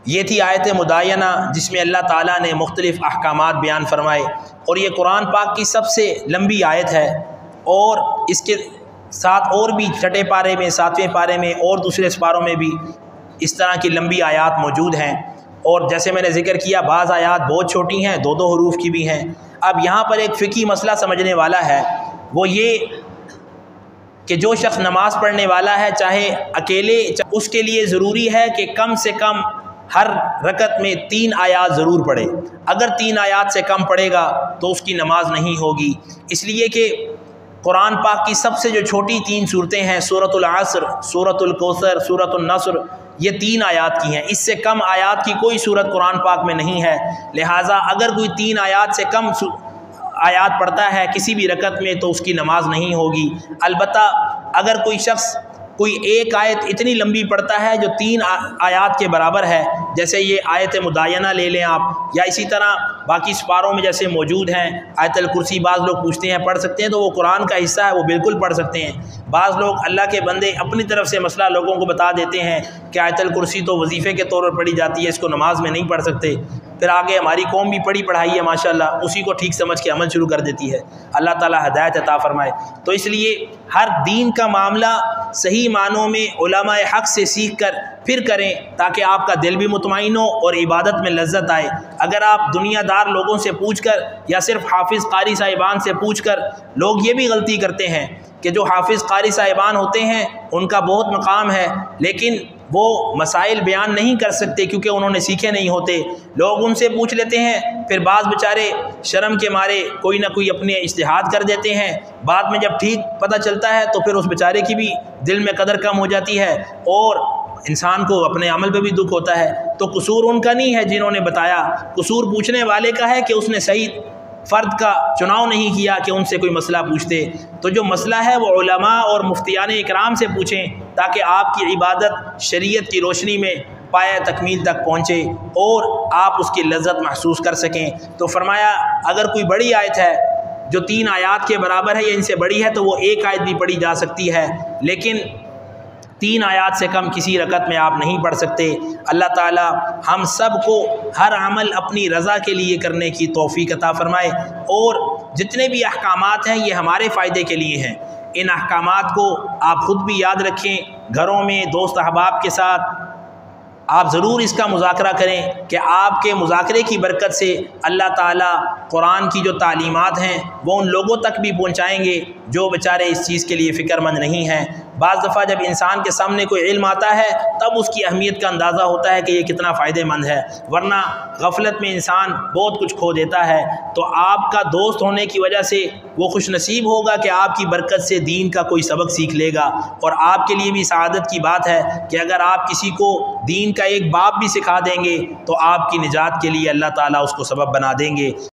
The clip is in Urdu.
یہ تھی آیت مدینہ جس میں اللہ تعالیٰ نے مختلف احکامات بیان فرمائے، اور یہ قرآن پاک کی سب سے لمبی آیت ہے، اور اس کے ساتھ اور بھی چھٹے پارے میں، ساتویں پارے میں اور دوسرے سپاروں میں بھی اس طرح کی لمبی آیات موجود ہیں۔ اور جیسے میں نے ذکر کیا بعض آیات بہت چھوٹی ہیں، 2 حروف کی بھی ہیں۔ اب یہاں پر ایک فقہی مسئلہ سمجھنے والا ہے، وہ یہ کہ جو شخص نماز پڑھنے والا ہے چاہے اکیلے، اس کے لیے ضروری ہے کہ کم سے کم ہر رکعت میں 3 آیات ضرور پڑھے۔ اگر 3 آیات سے کم پڑھے گا تو اس کی نماز نہیں ہوگی، اس لیے کہ قرآن پاک کی سب سے جو چھوٹی 3 صورتیں ہیں، سورۃ العصر، سورۃ الکوثر، سورۃ النصر، یہ 3 آیات کی ہیں۔ اس سے کم آیات کی کوئی صورت قرآن پاک میں نہیں ہے، لہٰذا اگر کوئی 3 آیات سے کم آیات پڑھتا ہے کسی بھی رکعت میں تو اس کی نماز نہیں ہوگی۔ البتہ اگر کوئی شخص کوئی ایک آیت اتنی لمبی پڑھتا ہے جو 3 آیات کے برابر ہے، جیسے یہ آیت مدینہ لے لیں آپ، یا اسی طرح باقی سپاروں میں جیسے موجود ہیں آیت الکرسی، بعض لوگ پوچھتے ہیں پڑھ سکتے ہیں، تو وہ قرآن کا حصہ ہے، وہ بالکل پڑھ سکتے ہیں۔ بعض لوگ اللہ کے بندے اپنی طرف سے مسئلہ لوگوں کو بتا دیتے ہیں کہ آیت الکرسی تو وظیفے کے طور پر پڑھی جاتی ہے، اس کو نماز میں نہیں پڑھ سکتے۔ پھر آگے ہماری قوم بھی پڑھی پڑھائی ہے ماشاءاللہ، اسی کو ٹھیک سمجھ کے عمل شروع کر دیتی ہے۔ اللہ تعالیٰ ہدایت عطا فرمائے۔ تو اس لیے ہر دین کا معاملہ صحیح معنوں میں علماء حق سے سیکھ کر پھر کریں، تاکہ آپ کا دل بھی مطمئن ہو اور عبادت میں لذت آئے۔ اگر آپ دنیا دار لوگوں سے پوچھ کر یا صرف حافظ قاری صاحبان سے پوچھ کر، لوگ یہ بھی غلطی کرتے ہیں کہ جو حافظ قاری صاحبان ہوتے ہیں ان کا بہت مقام ہے، لیکن وہ مسائل بیان نہیں کر سکتے کیونکہ انہوں نے سیکھے نہیں ہوتے۔ لوگ ان سے پوچھ لیتے ہیں، پھر بعض بیچارے شرم کے مارے کوئی نہ کوئی اپنے اجتہاد کر دیتے ہیں، بعد میں جب ٹھیک پتہ چلتا ہے تو پھر اس بیچارے کی بھی دل میں قدر کم ہو جاتی ہے، اور انسان کو اپنے عمل پہ بھی دکھ ہوتا ہے۔ تو قصور ان کا نہیں ہے جنہوں نے بتایا، قصور پوچھنے والے کا ہے کہ اس نے صحیح فرد کا چناؤ نہیں کیا کہ ان سے کوئی مسئلہ پوچھتے۔ تو جو مسئلہ ہے وہ علماء اور مفتیان اکرام سے پوچھیں، تاکہ آپ کی عبادت شریعت کی روشنی میں پایہ تکمیل تک پہنچے اور آپ اس کی لذت محسوس کر سکیں۔ تو فرمایا اگر کوئی بڑی آیت ہے جو 3 آیات کے برابر ہے یا ان سے بڑی ہے تو وہ 1 آیت بھی پڑھی جا سکتی ہے، لیکن 3 آیات سے کم کسی رکعت میں آپ نہیں پڑھ سکتے۔ اللہ تعالی ہم سب کو ہر عمل اپنی رضا کے لیے کرنے کی توفیق عطا فرمائے، اور جتنے بھی احکامات ہیں یہ ہمارے فائدے کے لیے ہیں۔ ان احکامات کو آپ خود بھی یاد رکھیں، گھروں میں دوست احباب کے ساتھ آپ ضرور اس کا مذاکرہ کریں کہ آپ کے مذاکرے کی برکت سے اللہ تعالیٰ قرآن کی جو تعلیمات ہیں وہ ان لوگوں تک بھی پہنچائیں گے جو بیچارے اس چیز کے لیے فکر مند نہیں ہیں۔ بعض دفعہ جب انسان کے سامنے کوئی علم آتا ہے تب اس کی اہمیت کا اندازہ ہوتا ہے کہ یہ کتنا فائدہ مند ہے، ورنہ غفلت میں انسان بہت کچھ کھو دیتا ہے۔ تو آپ کا دوست ہونے کی وجہ سے وہ خوش نصیب ہوگا کہ آپ کی برکت سے دین کا کوئی سبق سیکھ لے گا، اور آپ کے لیے بھی سعادت کی بات ہے کہ اگر آپ کسی کو دین کا ایک باب بھی سکھا دیں گے تو آپ کی نجات کے لیے اللہ تعالیٰ اس کو سبب بنا دیں گے۔